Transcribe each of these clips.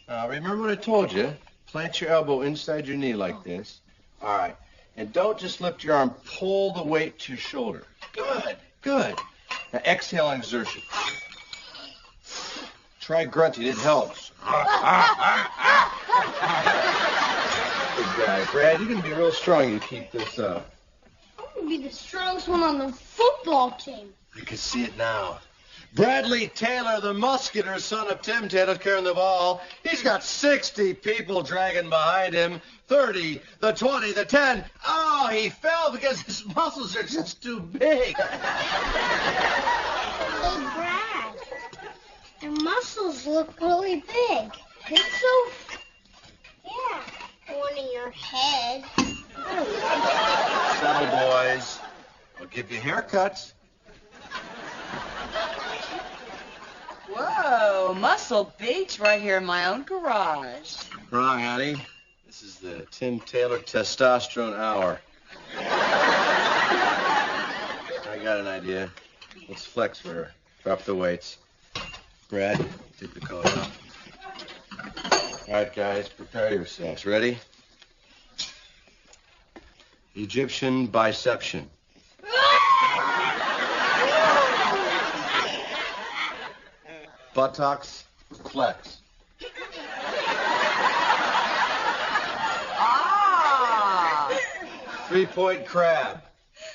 Remember what I told you? Plant your elbow inside your knee like this. All right. And don't just lift your arm. Pull the weight to your shoulder. Good, good. Now exhale on exertion. Try grunting. It helps. Good guy. Brad, you're going to be real strong. You keep this up. I'm going to be the strongest one on the football team. I can see it now. Bradley Taylor, the muscular son of Tim Taylor, carrying the ball. He's got 60 people dragging behind him. 30, the 20, the 10. Oh, he fell because his muscles are just too big. Hey, Brad, your muscles look really big. Think so? Yeah, one in your head. Settle, boys. I'll give you haircuts. Whoa, Muscle Beach right here in my own garage. Wrong, honey. This is the Tim Taylor Testosterone Hour. I got an idea. Let's flex for her. Drop the weights. Brad, take the coat off. All right, guys, prepare yourselves. Ready? Egyptian biception. Buttocks, flex. Ah! 3-point crab.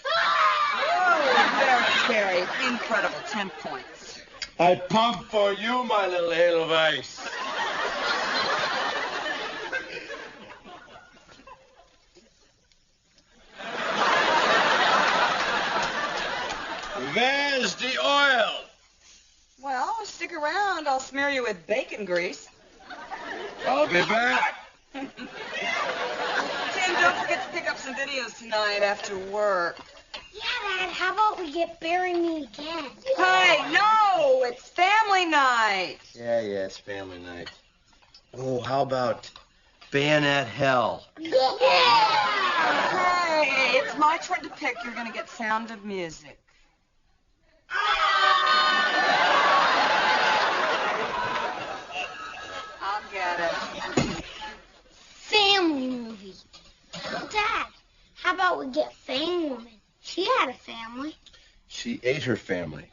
Oh, very scary. Incredible. 10 points. I pump for you, my little Edelweiss. Where's the oil? Well, stick around. I'll smear you with bacon grease. I'll be back. Tim, don't forget to pick up some videos tonight after work. Yeah, Dad, how about we get Bury Me again? Hey, no! It's family night. Yeah, it's family night. Oh, how about Bayonet Hell? Yeah! Hey, it's my turn to pick. You're going to get Sound of Music. I'll get it. Family movie. Dad, how about we get Fang Woman? She had a family. She ate her family.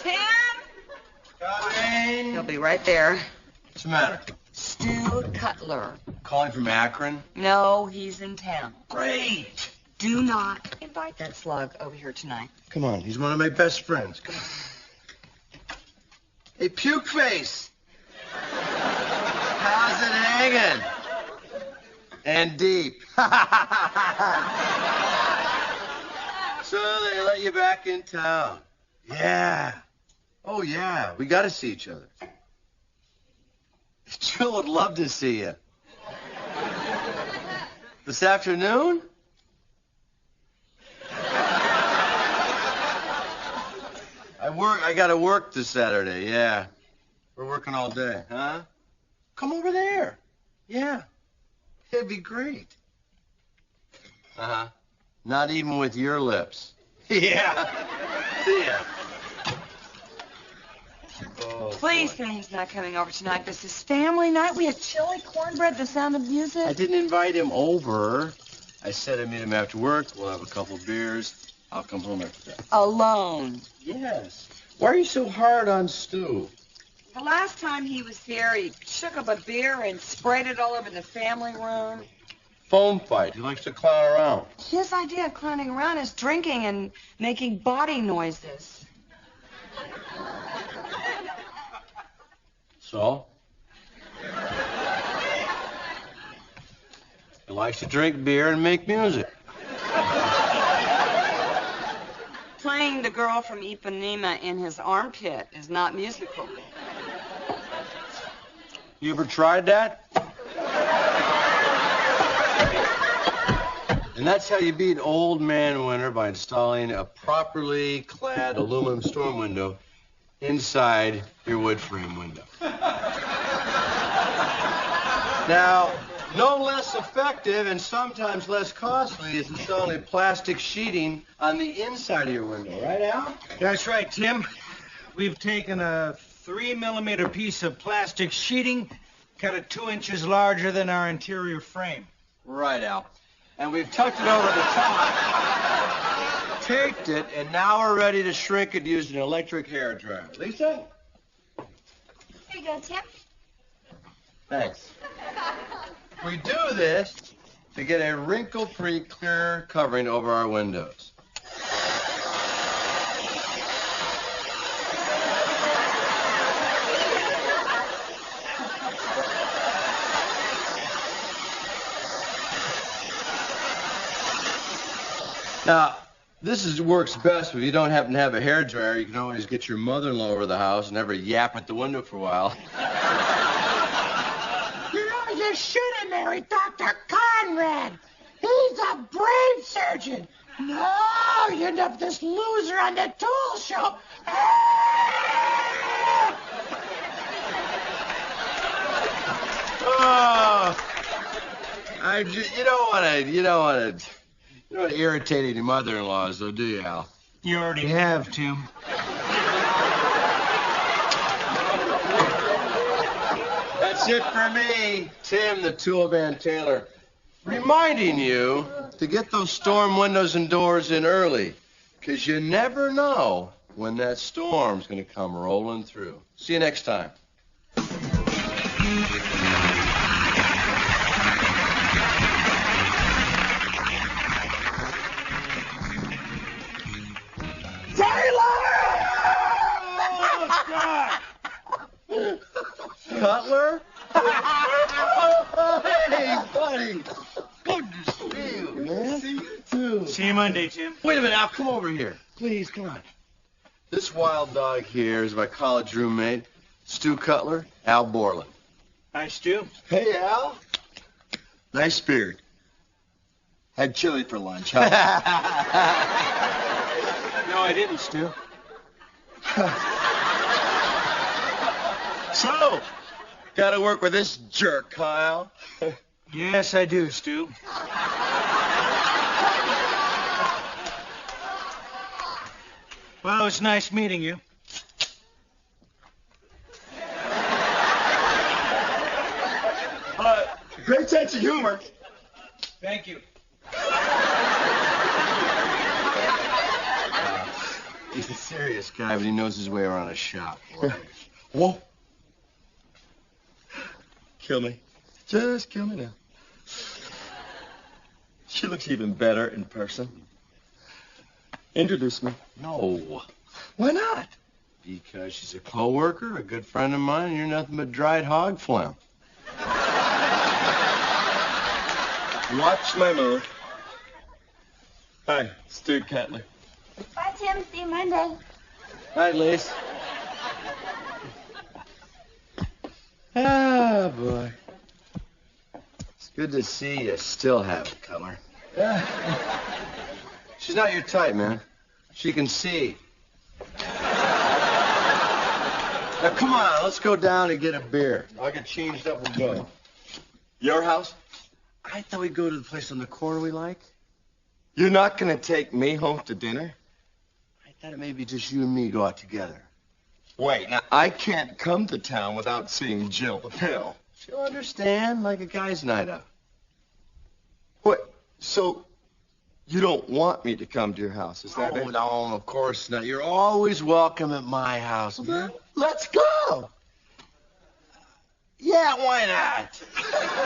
Tim? Coming. He'll be right there. What's the matter? Stu Cutler. Calling from Akron? No, he's in town. Great. Do not invite that slug over here tonight. Come on, he's one of my best friends. Come on. Hey, puke face. How's it hanging? And deep. So they let you back in town. Yeah. Oh, yeah. We got to see each other. Jill would love to see you. This afternoon? I got to work this Saturday, yeah. We're working all day, huh? Come over there. Yeah. It'd be great. Uh-huh. Not even with your lips. Yeah. See ya. Oh, Please boy. say he's not coming over tonight. This is family night. We have chili, cornbread, the Sound of Music. I didn't invite him over. I said I'd meet him after work. We'll have a couple beers. I'll come home after that. Alone. Yes. Why are you so hard on Stu? The last time he was here, he shook up a beer and sprayed it all over the family room. Foam fight. He likes to clown around. His idea of clowning around is drinking and making body noises. So? He likes to drink beer and make music. Playing the girl from Ipanema in his armpit is not musical. You ever tried that? And that's how you beat old man winter, by installing a properly clad aluminum storm window inside your wood frame window. Now, no less effective and sometimes less costly is installing a plastic sheeting on the inside of your window. Right, Al? That's right, Tim. We've taken a 3-millimeter piece of plastic sheeting, cut it 2 inches larger than our interior frame. Right, Al. And we've tucked it over the top, taped it, and now we're ready to shrink it using an electric hair dryer. Lisa? Here you go, Tim. Thanks. We do this to get a wrinkle-free, clear covering over our windows. Now, works best if you don't happen to have a hairdryer. You can always get your mother-in-law over the house and have her yap at the window for a while. You know, you should have married Dr. Conrad. He's a brain surgeon. No, you end up this loser on the tool show. Oh, you don't want to irritate any mother-in-laws, though, do you, Al? You already have, Tim. That's it for me, Tim the Tool Man Taylor. Reminding you to get those storm windows and doors in early, because you never know when that storm's going to come rolling through. See you next time. Cutler? Hey, buddy. Good to see you, man. See you, too. See you Monday, Tim. Wait a minute, Al. Come over here. Please, come on. This wild dog here is my college roommate, Stu Cutler, Al Borland. Hi, Stu. Hey, Al. Nice beard. Had chili for lunch, huh? No, I didn't, Stu. So, gotta work with this jerk, Kyle. Yes, I do, Stu. Well, it's nice meeting you. Great sense of humor. Thank you. He's a serious guy, but he knows his way around a shop. Whoa. Kill me. Just kill me now. She looks even better in person. Introduce me. No. Why not? Because she's a co-worker, a good friend of mine, and you're nothing but dried hog phlegm. Watch my move. Hi, Stu Cutler. Bye, Tim. See you Monday. Night, Lise. Ah, boy. It's good to see you still have it, Cutler. She's not your type, man. She can see. Now, come on, let's go down and get a beer. I'll get changed up and go. Your house? I thought we'd go to the place on the corner we like. You're not gonna take me home to dinner? I thought it may be just you and me go out together. Wait, now I can't come to town without seeing Jill the Pill. She'll understand, like a guy's night out. What? So you don't want me to come to your house, is that Oh, it? no, of course not. You're always welcome at my house, man. Let's go. Yeah, why not?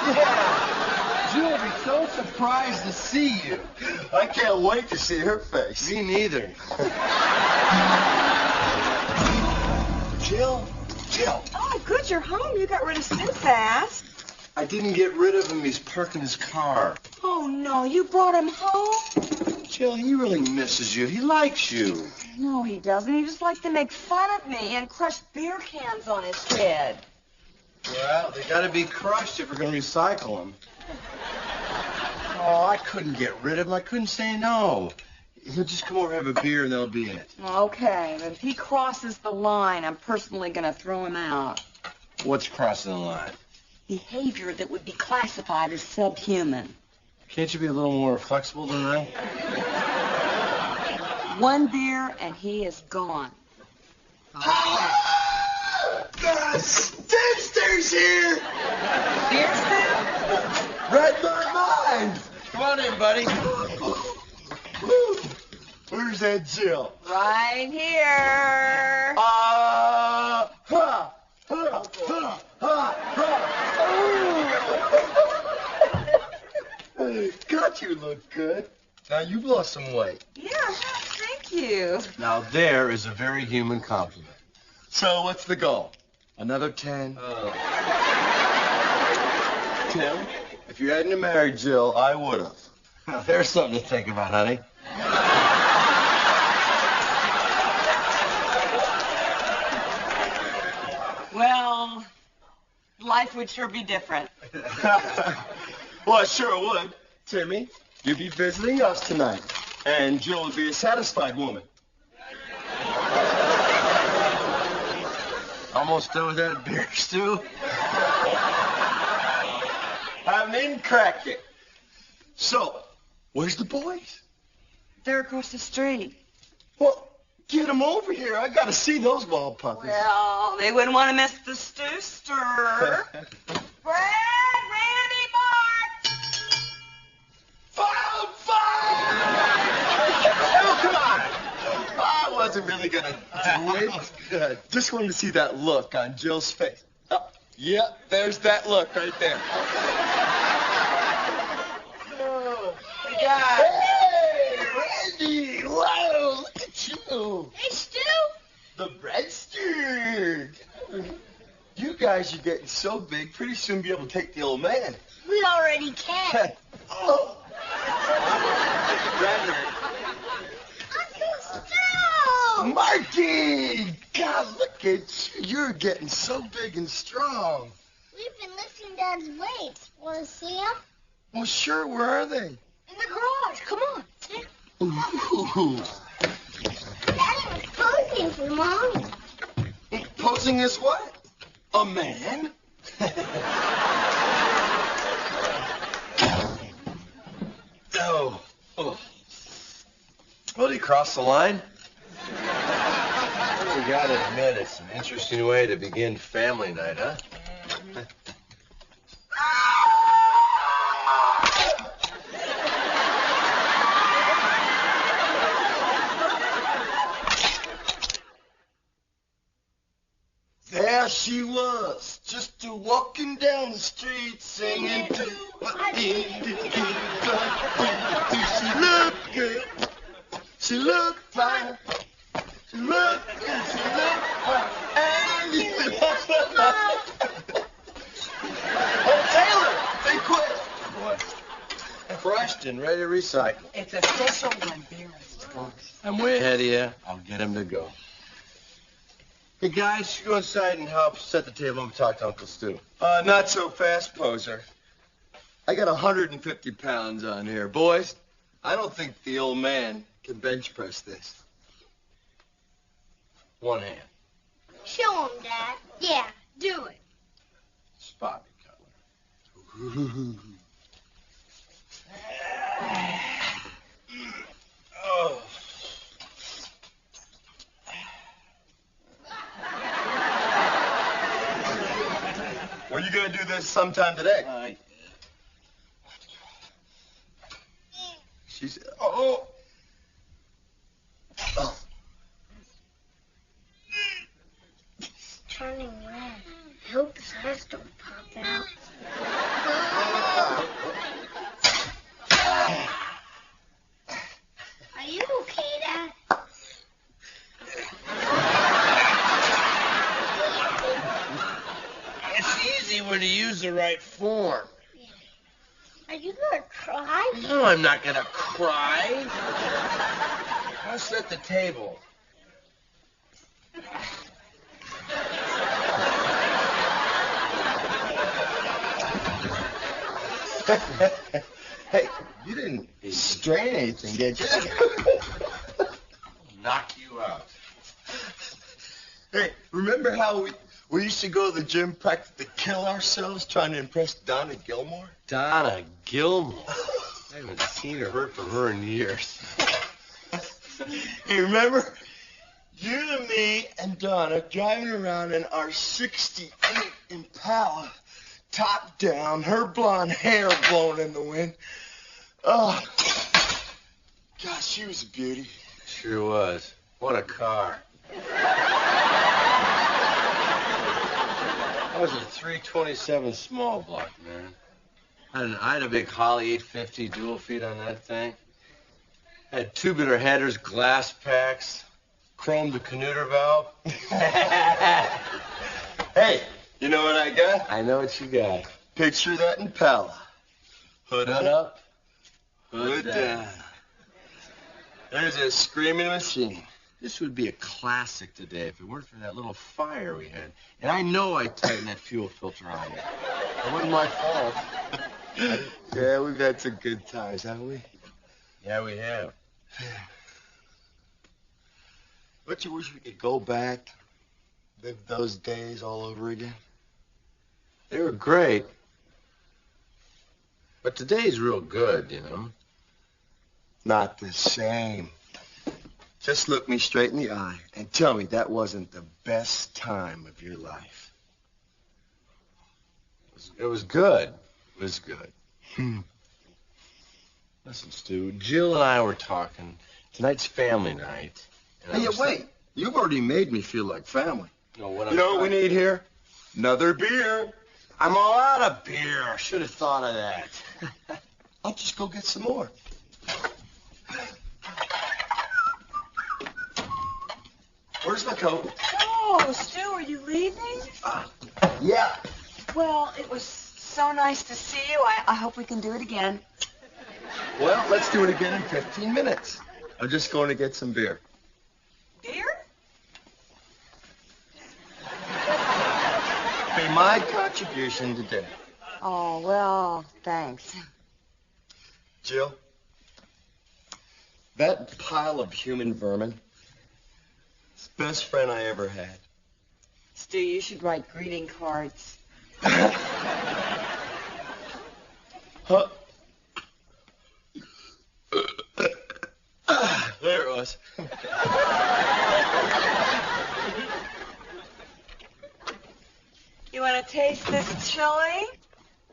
Yeah. Jill will be so surprised to see you. I can't wait to see her face. Me neither. Jill? Oh, good, you're home. You got rid of Stu fast. I didn't get rid of him. He's parked in his car. Oh, no, you brought him home? Jill, he really misses you. He likes you. No, he doesn't. He just likes to make fun of me and crush beer cans on his head. Well, they gotta be crushed if we're gonna recycle them. Oh, I couldn't get rid of him. I couldn't say no. He'll just come over and have a beer and that'll be it. Okay, but if he crosses the line, I'm personally going to throw him out. What's crossing the line? Behavior that would be classified as subhuman. Can't you be a little more flexible than that? One beer and he is gone. here! Beer stew? Read my mind! Come on in, buddy. Where's that Jill? Right here. Ha, ha, ha, ha, ha. God, you look good. Now, you've lost some weight. Yeah, thank you. Now, there is a very human compliment. So, what's the goal? Another 10? Tim, if you hadn't married Jill, I would have. Now, there's something to think about, honey. Well, life would sure be different. Well, I sure would. Timmy, you'd be visiting us tonight. And Jill would be a satisfied woman. Almost done with that beer stew? Haven't even cracked it. So, where's the boys? They're across the street. Well, get them over here. I gotta see those wild puppies. Well, they wouldn't want to miss the stew stir. Brad, Randy, Mark! Fire! Oh, come on. I wasn't really gonna do it. Good. Just wanted to see that look on Jill's face. Oh, yep, there's that look right there. Hey, Randy! Wow, look at you. Hey, Stu. The breadstick. You guys are getting so big, pretty soon be able to take the old man. We already can. Oh. Uncle Stu! Marky! God, look at you. You're getting so big and strong. We've been lifting Dad's weights. Want to see him? Well, sure, where are they? In the garage. Come on. Ooh. Daddy was posing for Mommy. Posing as what? A man? Oh. Well, he crossed the line. We gotta admit, it's an interesting way to begin family night, huh? There she was, just walking down the street singing. She looked good. She looked fine. She looked good. She looked fine. And you Oh, Taylor, they quit. Crushed and ready to recycle. It's official when beer is drunk. I'm way ahead of you. I'll get him to go. Hey, guys, you go inside and help set the table and talk to Uncle Stu. Not so fast, poser. I got 150 pounds on here. Boys, I don't think the old man can bench press this. One hand. Show him, Dad. Yeah, do it. Spot me, Cutler. Oh. Are you going to do this sometime today? She's... Oh. Oh. Turning red. I hope his eyes don't pop out. Are you okay, Dad? It's easy when you use the right form. Are you gonna cry? No, I'm not gonna cry. I'll set the table. Hey, you didn't strain anything, did you? Knock you out. Hey, remember how we used to go to the gym practice to kill ourselves trying to impress Donna Gilmore? Donna Gilmore. I haven't seen or heard from her in years. Hey, remember? You and me and Donna driving around in our 68 Impala, top down, her blonde hair blowing in the wind. Oh, gosh, she was a beauty. Sure was. What a car. That was a 327 small block, man. I had a big Holly 850 dual feed on that thing. Had tubular headers, glass packs, chromed the Canuter valve. Hey, you know what I got? I know what you got. Picture that Impala. Hood Hood up, up, hood down. There's a screaming machine. This would be a classic today if it weren't for that little fire we had. And I know I tightened that fuel filter on it. It wasn't my fault. Yeah, we've had some good times, haven't we? Yeah, we have. Don't you wish we could go back, live those days all over again? They were great. But today's real good, you know. Not the same. Just look me straight in the eye and tell me that wasn't the best time of your life. It was good. It was good. Hmm. Listen, Stu, Jill and I were talking. Tonight's family night. And Hey, wait. You've already made me feel like family. No, what You know what we need here? Another beer. I'm all out of beer. I should have thought of that. I'll just go get some more. Where's my coat? Oh, Stu, are you leaving? Yeah. Well, it was so nice to see you. I hope we can do it again. Well, let's do it again in 15 minutes. I'm just going to get some beer. Beer? Be my contribution to dinner. Oh, well, thanks. Jill, that pile of human vermin, it's the best friend I ever had. Stu, you should write greeting cards. Huh? There it was. You want to taste this chili?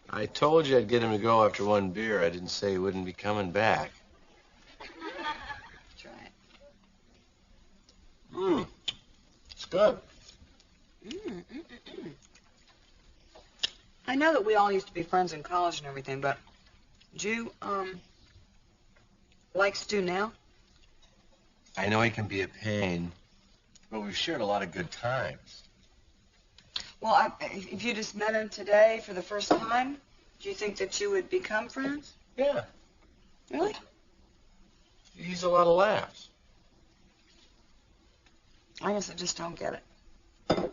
I told you I'd get him to go after one beer. I didn't say he wouldn't be coming back. Try it. It's good. I know that we all used to be friends in college and everything, but do you, like Stu now? I know he can be a pain, but we've shared a lot of good times. Well, if you just met him today for the first time, do you think that you would become friends? Yeah. Really? He's a lot of laughs. I guess I just don't get it. Well,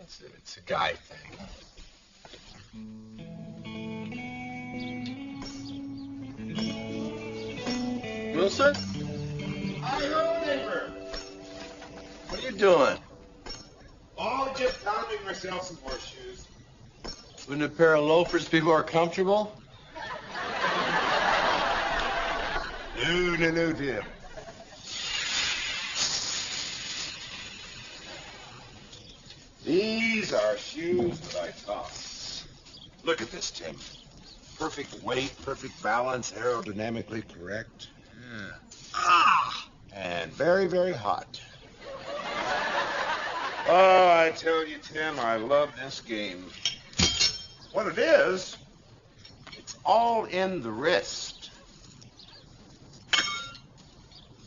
it's a guy thing. Wilson? Hi, hello, neighbor. What are you doing? Oh, just pounding myself some horseshoes. Wouldn't a pair of loafers be more comfortable? No, Jim. These are shoes that I toss. Look at this, Tim. Perfect weight, perfect balance, aerodynamically correct. And very, very hot. Oh, I tell you, Tim, I love this game. What it is, it's all in the wrist.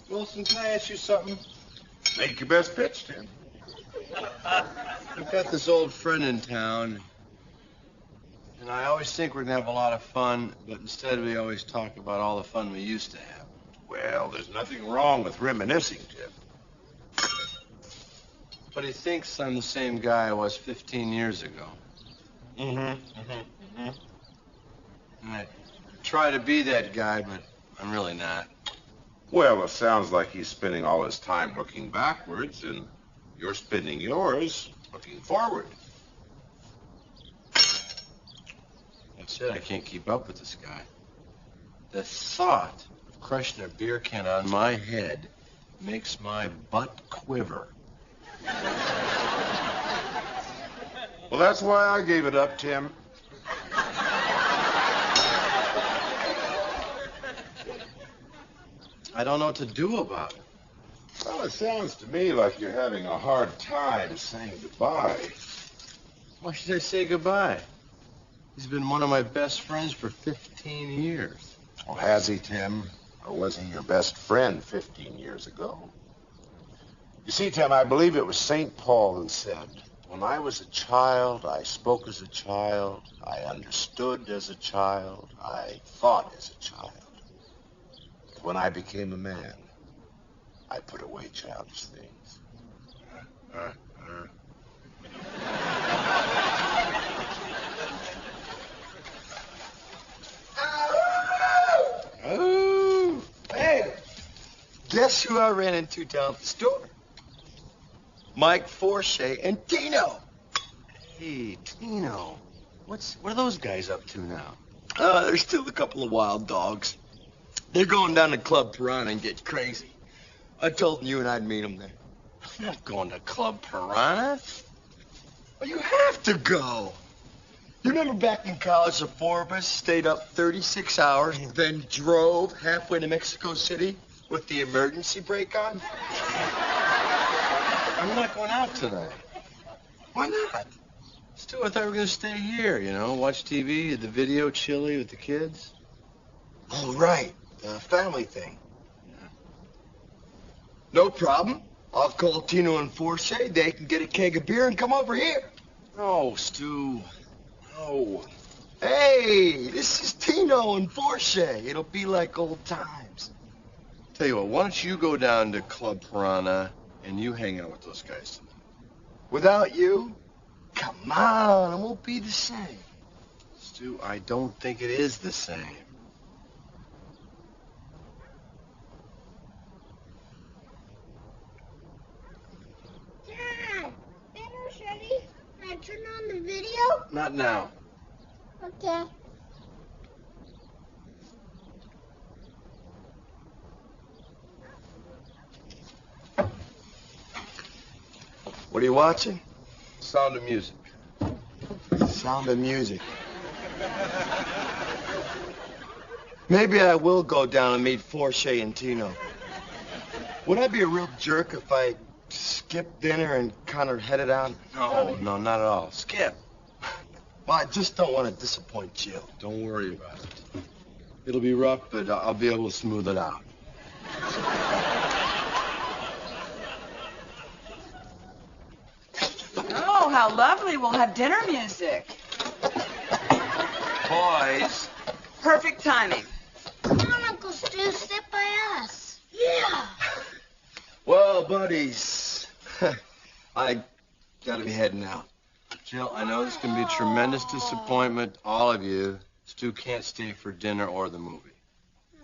Wilson, can I ask you something? Make your best pitch, Tim. I've got this old friend in town, and I always think we're going to have a lot of fun, but instead we always talk about all the fun we used to have. Well, there's nothing wrong with reminiscing, Tim. But he thinks I'm the same guy I was 15 years ago. And I try to be that guy, but I'm really not. Well, it sounds like he's spending all his time looking backwards, and you're spending yours looking forward. That's it. I can't keep up with this guy. The thought of crushing a beer can on my head makes my butt quiver. Well, Well, that's why I gave it up, Tim. I don't know what to do about it. Well, it sounds to me like you're having a hard time saying goodbye. Why should I say goodbye? He's been one of my best friends for 15 years. Well, has he, Tim? Or was he your best friend 15 years ago? You see, Tim, I believe it was St. Paul who said, when I was a child, I spoke as a child, I understood as a child, I thought as a child. But when I became a man, I put away childish things. Oh, hey, guess who I ran into down at the store? Mike Forshey and Tino. Hey, Tino, what are those guys up to now? They're still a couple of wild dogs. They're going down to Club Piranha and get crazy. I told them you and I'd meet them there. I'm not going to Club Piranha. Well, you have to go. You remember back in college, the four of us stayed up 36 hours, then drove halfway to Mexico City with the emergency brake on? I'm not going out tonight. Why not? Stu, I thought we were going to stay here, watch TV, the video, chilly with the kids. Oh, right. The family thing. Yeah. No problem. I'll call Tino and Forshey. They can get a keg of beer and come over here. No, Stu. No. Hey, this is Tino and Forshey. It'll be like old times. Tell you what, why don't you go down to Club Piranha and you hang out with those guys tonight? Without you? Come on, it won't be the same. Stu, I don't think it is the same. Dad, dinner's ready. Can I turn on the video? Not now. Okay. What are you watching? Sound of Music. Sound of Music. Maybe I will go down and meet Forshey and Tino. Would I be a real jerk if I skipped dinner and kind of headed out? No, not at all. Skip. Well, I just don't want to disappoint Jill. Don't worry about it. It'll be rough, but I'll be able to smooth it out. Oh, how lovely. We'll have dinner music. Boys. Perfect timing. Come on, Uncle Stu, sit by us. Yeah. Well, buddies, I gotta be heading out. Jill, I know this can be a tremendous disappointment, all of you. Stu can't stay for dinner or the movie.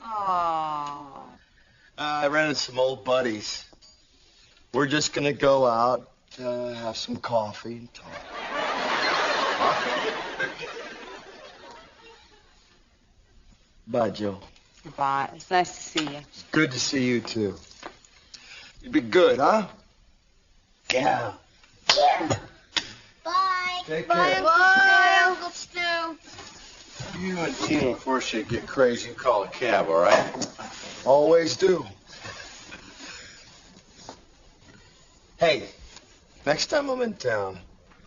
Aww. I ran into some old buddies. We're just gonna go out, have some coffee and talk. Bye, Jill. Goodbye. It's nice to see you. It's good to see you, too. You'd be good, huh? Yeah. Yeah. Bye. Take Bye, care. Uncle Stu. Uncle Stu. You and Tino and Forshey get crazy, you call a cab, all right? Always do. Hey, next time I'm in town,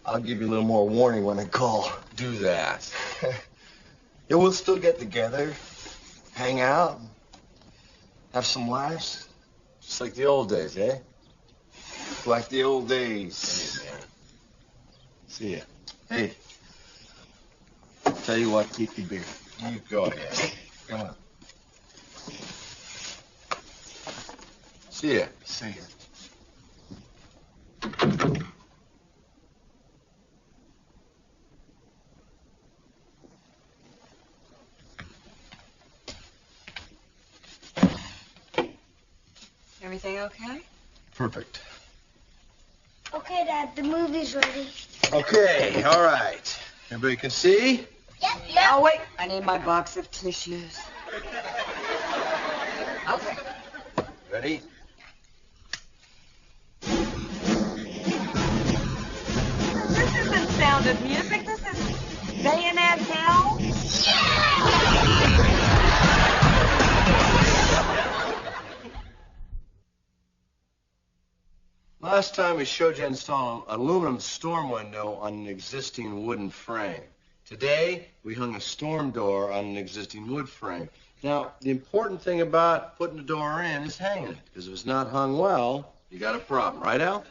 I'll give you a little more warning when I call. Do that. Yeah, we'll still get together, hang out, have some laughs. Just like the old days, eh? Like the old days. Hey, man. See ya. Hey. Tell you what, keep the beer. You go ahead. Come on. See ya. See ya. Everything okay? Perfect. Okay, Dad, the movie's ready. Okay, all right. Everybody can see? Yep. Oh, wait. I need my box of tissues. Okay. Ready? This isn't sound sounded music. This is bayonet hell. Last time we showed you how to install an aluminum storm window on an existing wooden frame. Today, we hung a storm door on an existing wood frame. Now, the important thing about putting the door in is hanging it, because if it's not hung well, you got a problem, right, Al?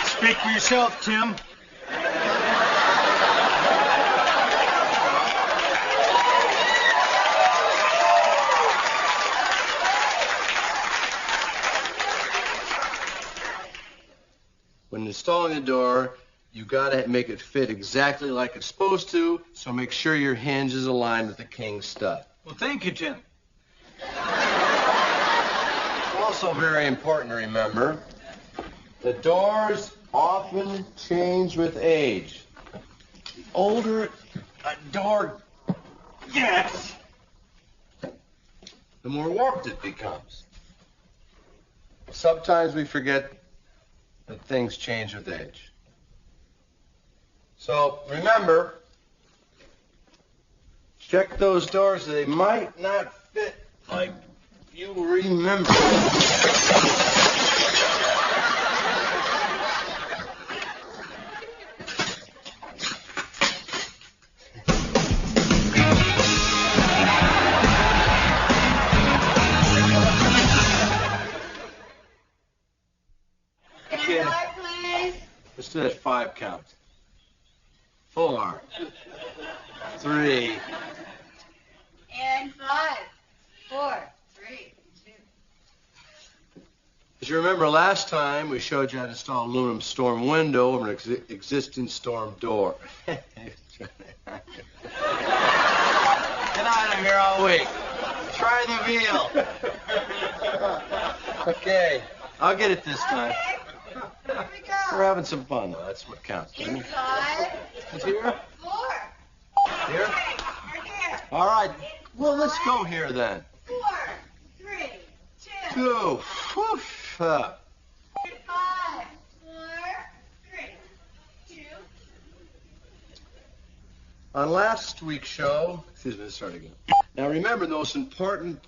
Speak for yourself, Tim. When installing the door, you got to make it fit exactly like it's supposed to, so make sure your hinge is aligned with the king stud. Well, thank you, Tim. Also very important to remember, the doors often change with age. The older a door gets, the more warped it becomes. Sometimes we forget that things change with age. So remember, check those doors. They might not fit like you remember. Let's do that 5 count. 4, 3. And 5, 4, 3, 2. As you remember, last time we showed you how to install an aluminum storm window over an existing storm door. Good night, I'm here all week. Try the veal. Okay, I'll get it this time. Here we go. We're having some fun, though. That's what counts. In 5, It's here? 4. Here? Right here. All right. Well, let's go here then. 4, 3, 2. 2. Whew. 5, 4, 3, 2. On last week's show, excuse me, let's start again. Now remember the most important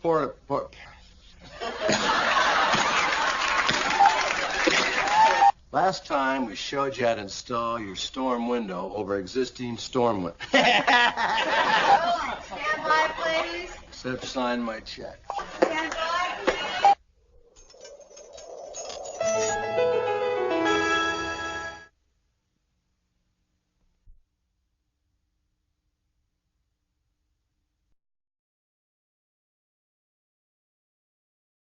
Last time we showed you how to install your storm window over existing storm window. Stand by, please. Except sign my check. Stand by.